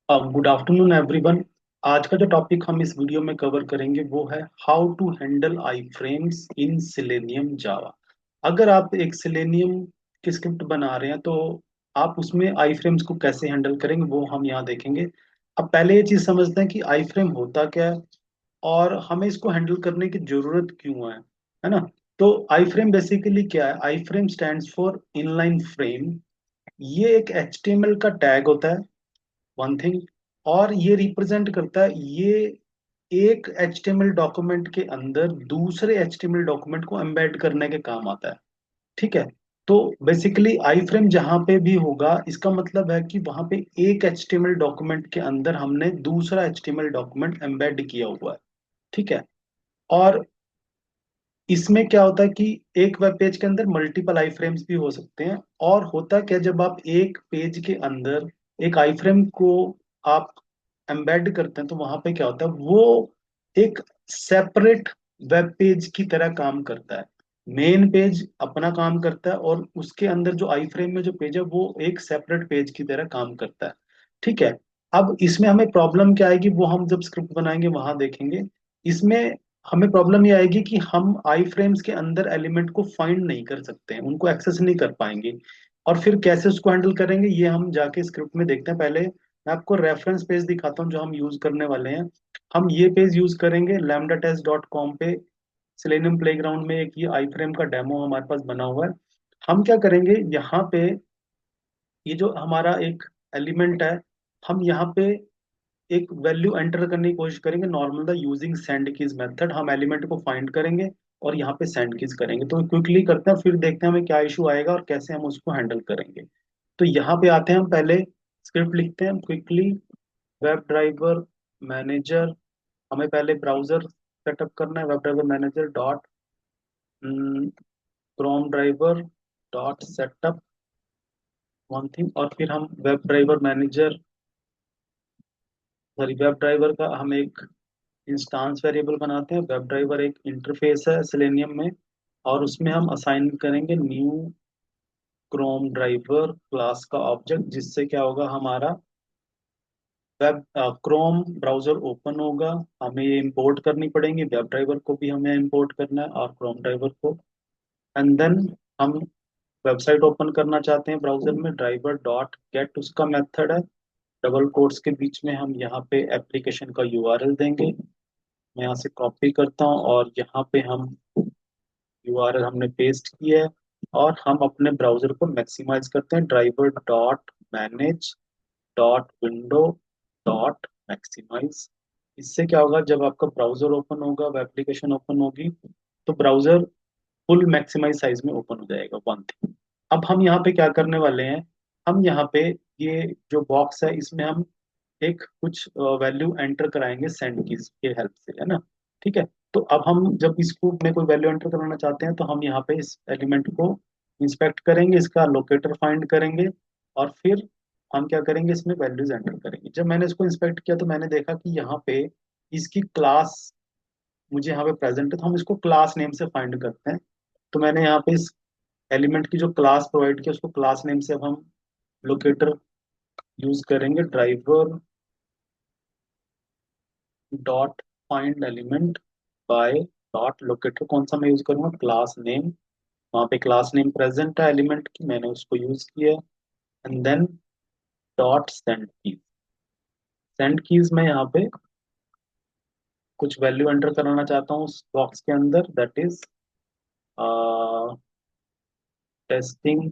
Good afternoon everyone. आज का जो टॉपिक हम इस वीडियो में कवर करेंगे वो है how to handle iframes in Selenium Java. अगर आप एक सिलेनियम की स्क्रिप्ट बना रहे हैं तो आप उसमें आई फ्रेम्स को कैसे हैंडल करेंगे वो हम यहाँ देखेंगे। अब पहले ये चीज़ समझते हैं कि आई फ्रेम होता क्या है और हमें इसको हैंडल करने की जरूरत क्यों है ना। तो आई फ्रेम बेसिकली क्या है? Iframe stands for inline frame. ये एक एचटीएमएल का टैग होता है, वन थिंग। और ये रिप्रेजेंट करता है, ये एक एचटीएमएल डॉक्यूमेंट के अंदर दूसरे एचटीएमएल डॉक्यूमेंट को एम्बेड करने के काम आता है। ठीक है। तो बेसिकली आई फ्रेम जहां पे भी होगा इसका मतलब है कि वहां पे एक एचटीएमएल डॉक्यूमेंट के अंदर हमने दूसरा एचटीएमएल डॉक्यूमेंट एम्बेड किया हुआ है। ठीक है। और इसमें क्या होता है कि एक वेब पेज के अंदर मल्टीपल आई फ्रेम्स भी हो सकते हैं। और होता क्या, जब आप एक पेज के अंदर एक आई फ्रेम को आप एम्बेड करते हैं तो वहां पे क्या होता है, वो एक सेपरेट वेब पेज की तरह काम करता है। मेन पेज अपना काम करता है और उसके अंदर जो आई फ्रेम में जो पेज है वो एक सेपरेट पेज की तरह काम करता है। ठीक है। अब इसमें हमें प्रॉब्लम क्या आएगी वो हम जब स्क्रिप्ट बनाएंगे वहां देखेंगे। इसमें हमें प्रॉब्लम ये आएगी कि हम आई फ्रेम्स के अंदर एलिमेंट को फाइंड नहीं कर सकते हैं, उनको एक्सेस नहीं कर पाएंगे। और फिर कैसे उसको हैंडल करेंगे ये हम जाके स्क्रिप्ट में देखते हैं। पहले मैं आपको रेफरेंस पेज दिखाता हूँ जो हम यूज करने वाले हैं। हम ये पेज यूज करेंगे lambda-test.com पे। सिलेनियम प्लेग्राउंड में एक ये आई फ्रेम का डेमो हमारे पास बना हुआ है। हम क्या करेंगे यहाँ पे, ये जो हमारा एक एलिमेंट है, हम यहाँ पे एक वैल्यू एंटर करने की कोशिश करेंगे। Normal the using send keys method हम एलिमेंट को फाइंड करेंगे और यहाँ पे सेंड कीज करेंगे। तो क्विकली करते हैं फिर देखते हैं हमें क्या इशू आएगा और कैसे हम उसको हैंडल करेंगे। तो यहाँ पे आते हैं, हम पहले स्क्रिप्ट लिखते हैं क्विकली। वेब ड्राइवर मैनेजर, हमें पहले ब्राउजर सेटअप करना है। Web driver manager dot Chrome driver dot setup one thing. और फिर हम web driver manager, sorry, web driver का हम एक इंस्टांस वेरिएबल बनाते हैं। वेब ड्राइवर एक इंटरफेस है सिलेनियम में और उसमें हम असाइन करेंगे न्यू क्रोम ड्राइवर क्लास का ऑब्जेक्ट, जिससे क्या होगा, हमारा वेब क्रोम ब्राउजर ओपन होगा। हमें ये इंपोर्ट करनी पड़ेंगी, वेब ड्राइवर को भी हमें इंपोर्ट करना है और क्रोम ड्राइवर को। एंड देन हम वेबसाइट ओपन करना चाहते हैं ब्राउजर में, ड्राइवर डॉट गेट उसका मेथड है। डबल कोट्स के बीच में हम यहाँ पे एप्लीकेशन का यूआरएल देंगे। मैं यहाँ से कॉपी करता हूँ और यहाँ पे हम यूआरएल हमने पेस्ट किया है। और हम अपने ब्राउजर को मैक्सिमाइज करते हैं, driver dot manage dot window dot maximize. इससे क्या होगा, जब आपका ब्राउजर ओपन होगा, वेब एप्लीकेशन ओपन होगी, तो ब्राउजर फुल मैक्सिमाइज साइज में ओपन हो जाएगा, वन थिंग। अब हम यहाँ पे क्या करने वाले हैं, हम यहाँ पे ये जो बॉक्स है इसमें हम एक कुछ वैल्यू एंटर कराएंगे सेंड की के हेल्प से, है ना। ठीक है। तो अब हम जब इसको में कोई वैल्यू एंटर कराना चाहते हैं तो हम यहाँ पे इस एलिमेंट को इंस्पेक्ट करेंगे, इसका लोकेटर फाइंड करेंगे और फिर हम क्या करेंगे, इसमें वैल्यूज एंटर करेंगे। जब मैंने इसको इंस्पेक्ट किया तो मैंने देखा कि यहाँ पे इसकी क्लास मुझे यहाँ पे प्रेजेंट है, तो हम इसको क्लास नेम से फाइंड करते हैं। तो मैंने यहाँ पे इस एलिमेंट की जो क्लास प्रोवाइड किया उसको क्लास नेम से अब हम लोकेटर यूज करेंगे, driver dot find element by dot locator. कौन सा मैं यूज करूंगा, क्लास नेम। वहाँ पे क्लास नेम प्रेजेंट है एलिमेंट की, मैंने उसको यूज किया है। And then dot send keys. Send keys में यहाँ पे कुछ वैल्यू एंटर कराना चाहता हूँ उस बॉक्स के अंदर, that is testing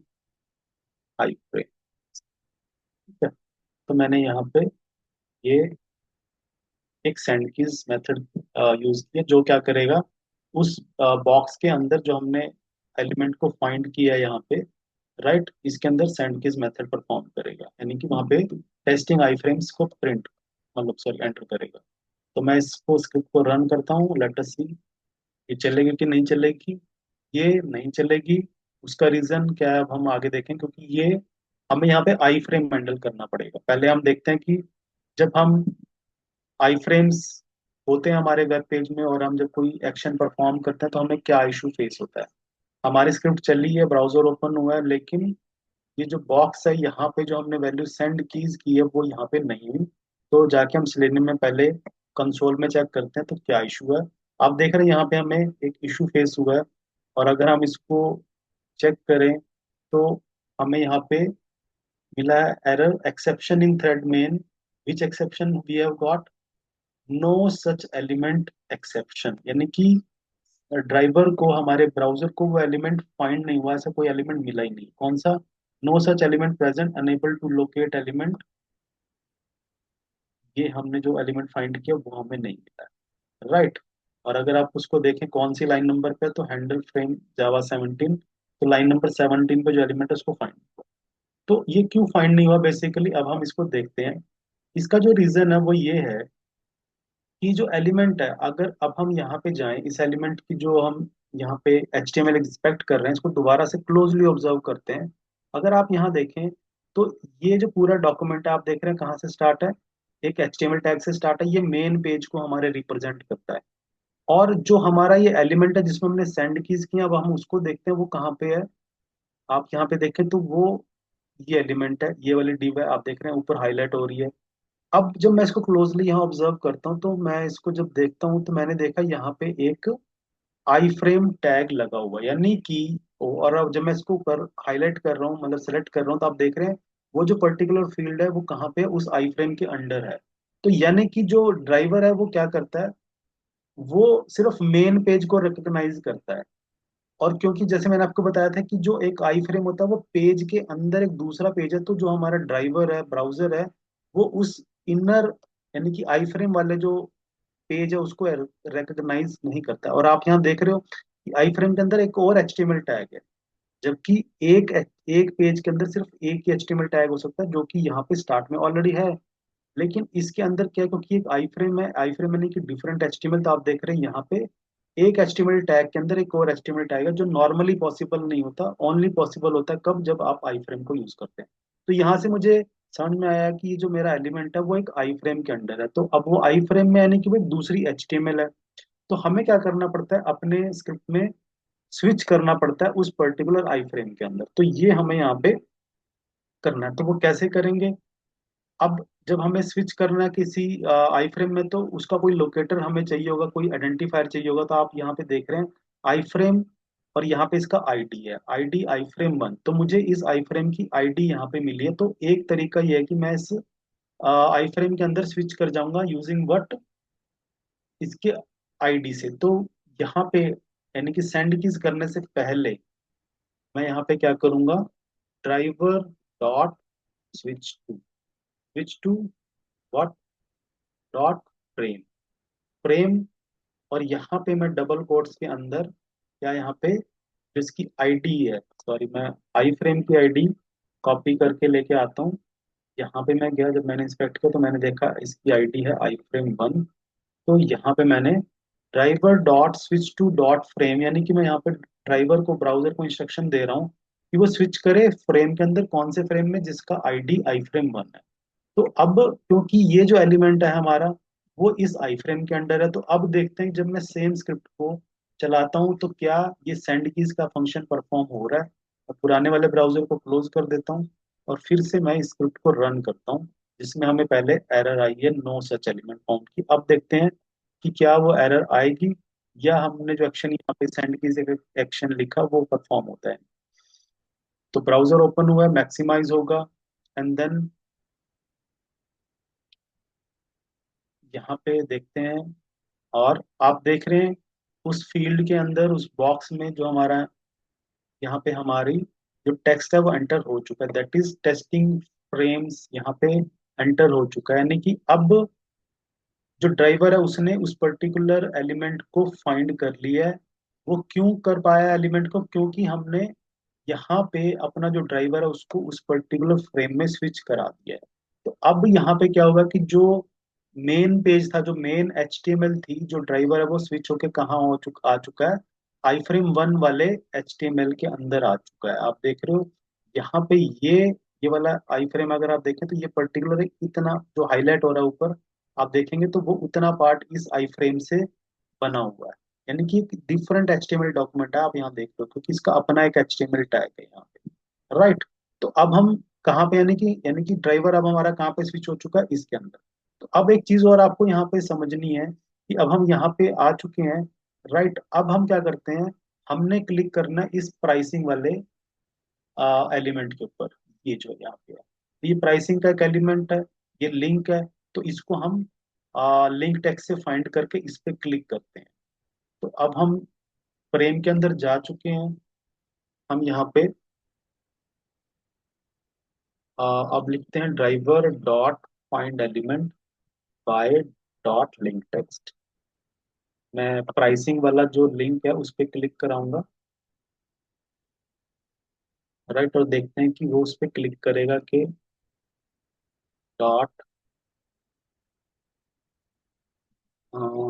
high frame. ठीक है। तो मैंने यहाँ पे ये एक सेंड कीज मेथड यूज किया जो क्या करेगा, उस बॉक्स के अंदर जो हमने एलिमेंट को फाइंड किया है यहाँ पे, राइट, इसके अंदर सेंड कीज मेथड परफॉर्म करेगा, यानी कि वहाँ पे टेस्टिंग आई फ्रेम्स को प्रिंट, मतलब सॉरी एंटर करेगा। तो मैं इसको स्क्रिप्ट को रन करता हूँ, लेट अस सी ये चलेगी कि नहीं चलेगी। ये नहीं चलेगी। उसका रीजन क्या है अब हम आगे देखें, क्योंकि ये हमें यहाँ पे आई फ्रेम हैंडल करना पड़ेगा। पहले हम देखते हैं कि जब हम आई फ्रेम्स होते हैं हमारे वेब पेज में और हम जब कोई एक्शन परफॉर्म करते हैं तो हमें क्या इशू फेस होता है। हमारी स्क्रिप्ट चली है, ब्राउजर ओपन हुआ है, लेकिन ये जो बॉक्स है यहाँ पे जो हमने वैल्यू सेंड कीज की है वो यहाँ पे नहीं हुई। तो जाके हम सिलेनियम में पहले कंसोल में चेक करते हैं तो क्या इशू है। आप देख रहे हैं यहाँ पे हमें एक इशू फेस हुआ है। और अगर हम इसको चेक करें तो हमें यहाँ पे मिला है error exception in thread main, which exception we have got, no such element exception, यानी कि ड्राइवर को, हमारे ब्राउजर को वो एलिमेंट फाइंड नहीं हुआ, ऐसा कोई एलिमेंट मिला ही नहीं। कौन सा? No such element present, unable to locate element. ये हमने जो एलिमेंट फाइंड किया वो हमें नहीं मिला, राइट। और अगर आप उसको देखें कौन सी लाइन नंबर पे है, तो हैंडल फ्रेम जावा 17, तो लाइन नंबर 17 पे जो एलिमेंट है उसको फाइंड। तो ये क्यों फाइंड नहीं हुआ बेसिकली, अब हम इसको देखते हैं। इसका जो रीजन है वो ये है कि जो एलिमेंट है, अगर अब हम यहाँ पे जाएं, इस एलिमेंट की जो हम यहाँ पे HTML एक्सपेक्ट कर रहे हैं, इसको दोबारा से क्लोजली ऑब्जर्व करते हैं। अगर आप यहाँ देखें तो ये जो पूरा डॉक्यूमेंट है, आप देख रहे हैं कहाँ से स्टार्ट है, एक HTML टैग से स्टार्ट है। ये मेन पेज को हमारे रिप्रेजेंट करता है। और जो हमारा ये एलिमेंट है जिसमें हमने सेंड कीज किया, अब हम उसको देखते हैं वो कहाँ पे है। आप यहाँ पे देखें तो वो ये एलिमेंट है, ये वाली डिव है, आप देख रहे हैं ऊपर हाईलाइट हो रही है। अब जब मैं इसको क्लोजली यहाँ ऑब्जर्व करता हूँ तो मैं इसको जब देखता हूँ तो मैंने देखा यहाँ पे एक आई फ्रेम टैग लगा हुआ है, यानी कि और अब जब मैं इसको कर हाईलाइट कर रहा हूँ, मतलब सेलेक्ट कर रहा हूँ, तो आप देख रहे हैं वो जो पर्टिकुलर फील्ड है वो कहाँ पे है? उस आई फ्रेम के अंडर है। तो यानी कि जो ड्राइवर है वो क्या करता है, वो सिर्फ मेन पेज को रिकॉग्नाइज करता है। और क्योंकि जैसे मैंने आपको बताया था कि जो एक आई फ्रेम होता है वो पेज के अंदर एक दूसरा पेज है, तो जो हमारा ड्राइवर है, ब्राउजर है, वो उस इनर, यानी कि आई फ्रेम वाले जो पेज है उसको रिकॉग्नाइज नहीं करता। और आप यहाँ देख रहे हो कि आई फ्रेम के अंदर एक और HTML टैग है, जबकि एक एक पेज के अंदर सिर्फ एक ही HTML टैग हो सकता है, जो कि यहाँ पे स्टार्ट में ऑलरेडी है। लेकिन इसके अंदर क्या है, क्योंकि एक आई फ्रेम है, आई फ्रेम यानी कि डिफरेंट HTML, तो आप देख रहे हैं यहाँ पे एक HTML टैग के अंदर एक और HTML टैग है, जो नॉर्मली पॉसिबल नहीं होता, ओनली पॉसिबल होता है कब? जब आप आई फ्रेम को यूज करते हैं। तो यहाँ से मुझे समझ में आया कि ये जो मेरा एलिमेंट है वो एक आई फ्रेम के अंडर है। तो अब वो आई फ्रेम में यानी कि भाई दूसरी HTML है। तो हमें क्या करना पड़ता है, अपने स्क्रिप्ट में स्विच करना पड़ता है उस पर्टिकुलर आई फ्रेम के अंदर। तो ये हमें यहाँ पे करना है। तो वो कैसे करेंगे? अब जब हमें स्विच करना है किसी आई फ्रेम में, तो उसका कोई लोकेटर हमें चाहिए होगा, कोई आइडेंटिफायर चाहिए होगा। तो आप यहाँ पे देख रहे हैं आई फ्रेम, और यहाँ पे इसका आईडी है, आईडी आई फ्रेम 1। तो मुझे इस आई फ्रेम की आईडी यहाँ पे मिली है। तो एक तरीका ये है कि मैं इस आई फ्रेम के अंदर स्विच कर जाऊंगा यूजिंग व्हाट, इसके आईडी से। तो यहाँ पे यानी कि सेंड कीज करने से पहले मैं यहाँ पे क्या करूंगा, driver dot switch to what dot frame, frame. और यहाँ पे मैं डबल कोट्स के अंदर क्या, यहाँ पे जो इसकी आईडी है, सॉरी, मैं आई फ्रेम की आईडी कॉपी करके लेके आता हूँ। यहाँ पे मैं गया, जब मैंने इंस्पेक्ट किया तो मैंने देखा इसकी आईडी है आई फ्रेम 1। तो यहाँ पे मैंने driver dot switch to dot frame, यानी कि मैं यहाँ पे ड्राइवर को, ब्राउजर को इंस्ट्रक्शन दे रहा हूँ कि वो स्विच करे फ्रेम के अंदर, कौन से फ्रेम में? जिसका आईडी आई फ्रेम 1 है। तो अब क्योंकि ये जो एलिमेंट है हमारा वो इस आई फ्रेम के अंडर है, तो अब देखते हैं जब मैं सेम स्क्रिप्ट को चलाता हूँ तो क्या ये सेंड कीज का फंक्शन परफॉर्म हो रहा है। मैं पुराने वाले ब्राउजर को क्लोज कर देता हूँ और फिर से मैं इस स्क्रिप्ट को रन करता हूँ, जिसमें हमें पहले एरर आई है नो सच एलिमेंट फाउंड की। अब देखते हैं कि क्या वो एरर आएगी, या हमने जो एक्शन यहाँ पे सेंड कीज एक्शन लिखा वो परफॉर्म होता है। तो ब्राउजर ओपन हुआ है, मैक्सिमाइज होगा, एंड देन यहाँ पे देखते हैं। और आप देख रहे हैं उस फील्ड के अंदर, उस बॉक्स में जो हमारा यहाँ पे हमारी जो टेक्स्ट है वो एंटर हो चुका है, दैट इज टेस्टिंग फ्रेम्स, यहाँ पे एंटर हो चुका है। यानी कि अब जो ड्राइवर है उसने उस पर्टिकुलर एलिमेंट को फाइंड कर लिया है। वो क्यों कर पाया एलिमेंट को? क्योंकि हमने यहाँ पे अपना जो ड्राइवर है उसको उस पर्टिकुलर फ्रेम में स्विच करा दिया है। तो अब यहाँ पे क्या होगा कि जो मेन पेज था, जो मेन HTML थी, जो ड्राइवर है वो स्विच होके कहाँ आ चुका है, आई फ्रेम 1 वाले HTML के अंदर आ चुका है। आप देख रहे हो यहाँ पे ये वाला आई फ्रेम, अगर आप देखें तो ये पर्टिकुलर इतना जो हाईलाइट हो रहा है ऊपर, आप देखेंगे तो वो उतना पार्ट इस आई फ्रेम से बना हुआ है। यानी कि एक डिफरेंट HTML डॉक्यूमेंट है, आप यहाँ देख लो, क्योंकि इसका अपना एक HTML टैग है यहाँ पे, राइट। तो अब हम कहाँ पे, यानी कि ड्राइवर अब हमारा कहाँ पे स्विच हो चुका है, इसके अंदर। तो अब एक चीज और आपको यहाँ पे समझनी है कि अब हम यहाँ पे आ चुके हैं। राइट, अब हम क्या करते हैं, हमने क्लिक करना है इस प्राइसिंग वाले एलिमेंट के ऊपर। ये जो यहाँ पे है, तो ये प्राइसिंग का एक एलिमेंट है, ये लिंक है। तो इसको हम लिंक टेक्स्ट से फाइंड करके इस पे क्लिक करते हैं। तो अब हम फ्रेम के अंदर जा चुके हैं। हम यहाँ पे अब लिखते हैं driver dot find element by dot link text. मैं प्राइसिंग वाला जो लिंक है उस पर क्लिक कराऊंगा। राइट, और देखते हैं कि वो उस पर क्लिक करेगा कि डॉट,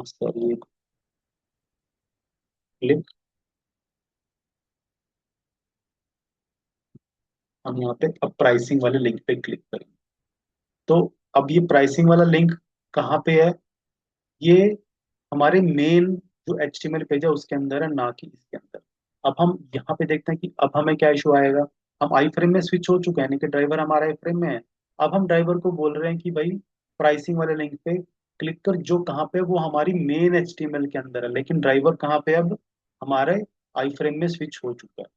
सॉरी, क्लिक। हम यहाँ पे अब प्राइसिंग वाले लिंक पे क्लिक करेंगे। तो अब ये प्राइसिंग वाला लिंक कहाँ पे है, ये हमारे मेन जो HTML पेज है उसके अंदर है, ना कि इसके अंदर। अब हम यहाँ पे देखते हैं कि अब हमें क्या इशू आएगा। हम आई फ्रेम में स्विच हो चुके हैं, यानी कि ड्राइवर हमारा आई फ्रेम में है। अब हम ड्राइवर को बोल रहे हैं कि भाई प्राइसिंग वाले लिंक पे क्लिक कर, जो कहाँ पे है, वो हमारी मेन HTML के अंदर है, लेकिन ड्राइवर कहाँ पे है अब, हमारे आई फ्रेम में स्विच हो चुका है।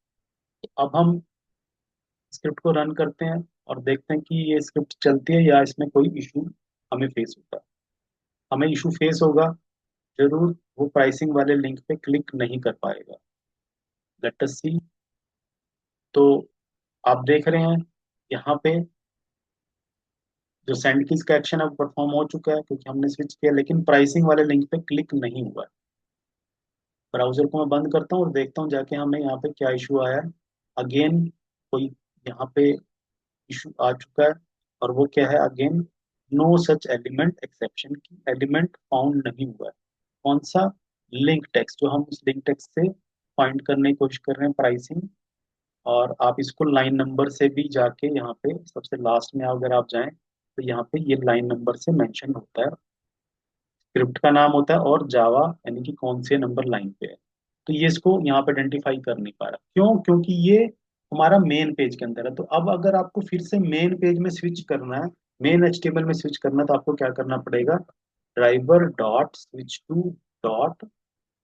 तो अब हम स्क्रिप्ट को रन करते हैं और देखते हैं कि ये स्क्रिप्ट चलती है या इसमें कोई इशू हमें फेस होता है। हमें इशू फेस होगा जरूर, वो प्राइसिंग वाले लिंक पे क्लिक नहीं कर पाएगा। लेट अस सी। तो आप देख रहे हैं यहाँ पे जो सेंड कीज का एक्शन अब परफॉर्म हो चुका है क्योंकि हमने स्विच किया, लेकिन प्राइसिंग वाले लिंक पे क्लिक नहीं हुआ है। ब्राउजर को मैं बंद करता हूँ और देखता हूँ जाके हमें यहाँ पे क्या इशू आया है। अगेन कोई यहाँ पे इशू आ चुका है, और वो क्या है, again no such element exception की एलिमेंट फाउंड नहीं हुआ है। कौन सा, लिंक टेक्स्ट, जो हम उस लिंक टेक्स्ट से फाइंड करने की कोशिश कर रहे हैं प्राइसिंग। और आप इसको लाइन नंबर से भी जाके यहाँ पे सबसे लास्ट में अगर आप जाएं तो यहाँ पे ये लाइन नंबर से मेंशन होता है, स्क्रिप्ट का नाम होता है और जावा, यानी कि कौन से नंबर लाइन पे है। तो ये इसको यहाँ पे आइडेंटिफाई कर नहीं पा रहा, क्यों, क्योंकि ये हमारा मेन पेज के अंदर है। तो अब अगर आपको फिर से मेन पेज में स्विच करना है, मेन HTML में स्विच करना है, तो आपको क्या करना पड़ेगा, driver dot switch to dot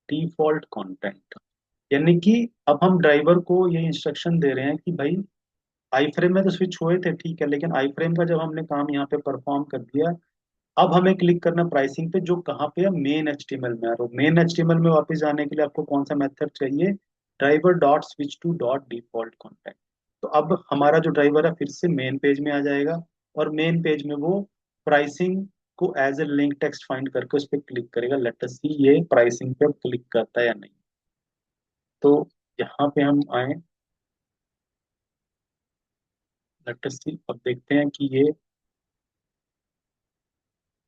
default content. यानी कि अब हम ड्राइवर को ये इंस्ट्रक्शन दे रहे हैं कि भाई आई फ्रेम में तो स्विच हुए थे, ठीक है, लेकिन आई फ्रेम का जब हमने काम यहाँ पे परफॉर्म कर दिया, अब हमें क्लिक करना प्राइसिंग पे, जो कहाँ पे है, मेन HTML में। और मेन HTML में वापस जाने के लिए आपको कौन सा मेथड चाहिए, driver dot switch to dot default contact. तो अब हमारा जो ड्राइवर है फिर से मेन पेज में आ जाएगा, और मेन पेज में वो प्राइसिंग को as a link text find करके उस पर क्लिक करेगा। लेट अस सी ये प्राइसिंग पे क्लिक करता है या नहीं। तो यहाँ पे हम आए, लेट अस सी, अब देखते हैं कि ये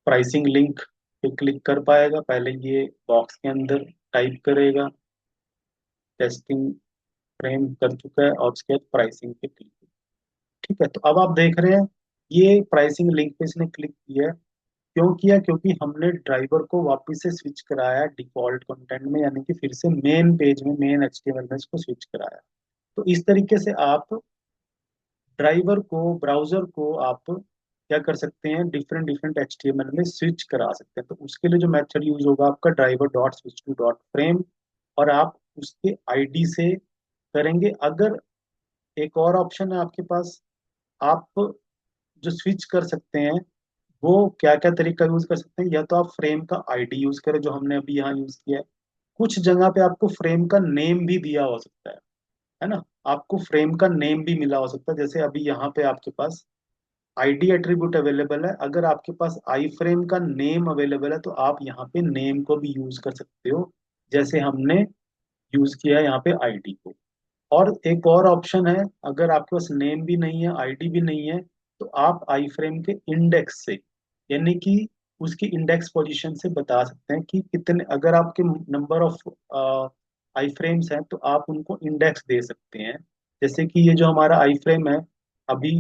प्राइसिंग लिंक पे क्लिक कर पाएगा। पहले ये बॉक्स के अंदर टाइप करेगा, टेस्टिंग फ्रेम कर चुका है, और उसके बाद प्राइसिंग पे क्लिक। ठीक है, तो अब आप देख रहे हैं ये प्राइसिंग लिंक पे इसने क्लिक किया है। क्यों किया, क्योंकि हमने ड्राइवर को वापस से स्विच कराया डिफॉल्ट कंटेंट में, यानी कि फिर से मेन पेज में, मेन HTML में इसको स्विच कराया। तो इस तरीके से आप ड्राइवर को, ब्राउजर को आप क्या कर सकते हैं, डिफरेंट डिफरेंट HTML में स्विच करा सकते हैं। तो उसके लिए जो मेथड यूज होगा आपका, driver dot switch to dot frame, और आप उसके ID से करेंगे। अगर एक और ऑप्शन है आपके पास, आप जो स्विच कर सकते हैं, वो क्या क्या तरीका यूज कर सकते हैं, या तो आप फ्रेम का ID यूज करें जो हमने अभी यहाँ यूज किया है। कुछ जगह पे आपको फ्रेम का नेम भी दिया हो सकता है ना, आपको फ्रेम का नेम भी मिला हो सकता है। जैसे अभी यहाँ पे आपके पास ID एट्रीब्यूट अवेलेबल है, अगर आपके पास आई फ्रेम का नेम अवेलेबल है तो आप यहाँ पे नेम को भी यूज कर सकते हो, जैसे हमने यूज किया है यहाँ पे ID को। और एक और ऑप्शन है, अगर आपके पास नेम भी नहीं है, ID भी नहीं है, तो आप आई फ्रेम के इंडेक्स से, यानी कि उसकी इंडेक्स पोजीशन से बता सकते हैं कि कितने, अगर आपके नंबर ऑफ आई फ्रेम्स हैं तो आप उनको इंडेक्स दे सकते हैं। जैसे कि ये जो हमारा आई फ्रेम है अभी,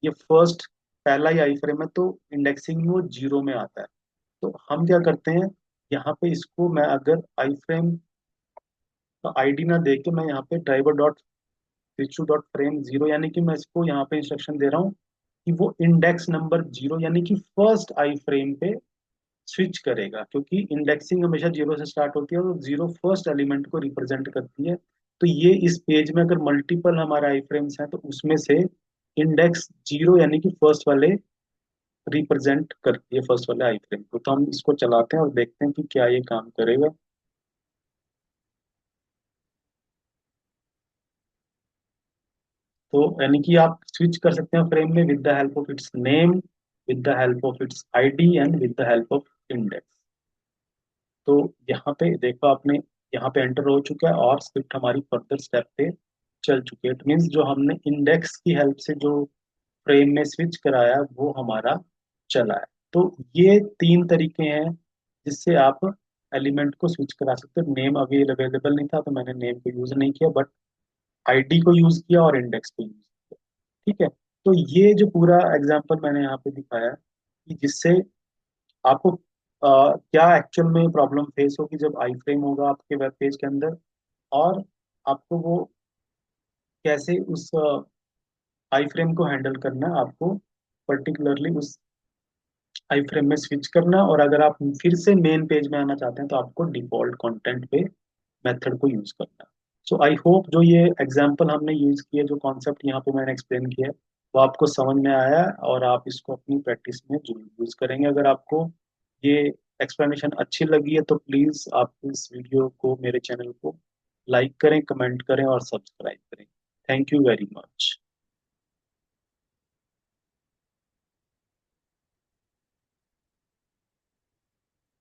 ये फर्स्ट, पहला ही आई फ्रेम है, तो इंडेक्सिंग में वो 0 में आता है। तो हम क्या करते हैं, यहाँ पे इसको मैं अगर आई फ्रेम का ID ना दे के, मैं यहाँ पे driver dot switch to dot frame 0, यानी कि मैं इसको यहाँ पे इंस्ट्रक्शन दे रहा हूँ कि वो इंडेक्स नंबर 0 यानी कि फर्स्ट आई फ्रेम पे स्विच करेगा, क्योंकि इंडेक्सिंग हमेशा 0 से स्टार्ट होती है और 0 फर्स्ट एलिमेंट को रिप्रेजेंट करती है। तो ये इस पेज में अगर मल्टीपल हमारे आई फ्रेम्स हैं तो उसमें से इंडेक्स 0 यानी कि फर्स्ट वाले रिप्रेजेंट करती है, फर्स्ट वाले आई फ्रेम को। तो हम इसको चलाते हैं और देखते हैं कि क्या ये काम करेगा। तो यानी कि आप स्विच कर सकते हैं फ्रेम में with the help of its name, with the help of its ID and with the help of index. तो यहाँ पे देखो आपने, यहाँ पे एंटर हो चुका है और स्क्रिप्ट हमारी फर्दर स्टेप पे चल चुकी है। इट मीन्स जो हमने इंडेक्स की हेल्प से जो फ्रेम में स्विच कराया वो हमारा चला है। तो ये तीन तरीके हैं जिससे आप एलिमेंट को स्विच करा सकते हो। नेम अभी अवेलेबल नहीं था तो मैंने नेम को यूज नहीं किया, बट आईडी को यूज किया और इंडेक्स को यूज किया। ठीक है। तो ये जो पूरा एग्जांपल मैंने यहाँ पे दिखाया कि जिससे आपको क्या एक्चुअल में प्रॉब्लम फेस होगी जब आई फ्रेम होगा आपके वेब पेज के अंदर, और आपको वो कैसे उस आई फ्रेम को हैंडल करना है, आपको पर्टिकुलरली उस आई फ्रेम में स्विच करना। और अगर आप फिर से मेन पेज में आना चाहते हैं तो आपको डिफॉल्ट कंटेंट पे मेथड को यूज करना। सो आई होप जो ये एग्जांपल हमने यूज किया, जो कॉन्सेप्ट यहाँ पे मैंने एक्सप्लेन किया है, वो आपको समझ में आया है और आप इसको अपनी प्रैक्टिस में जरूर यूज करेंगे। अगर आपको ये एक्सप्लेनेशन अच्छी लगी है तो प्लीज आप इस वीडियो को, मेरे चैनल को लाइक करें, कमेंट करें और सब्सक्राइब करें। Thank you very much.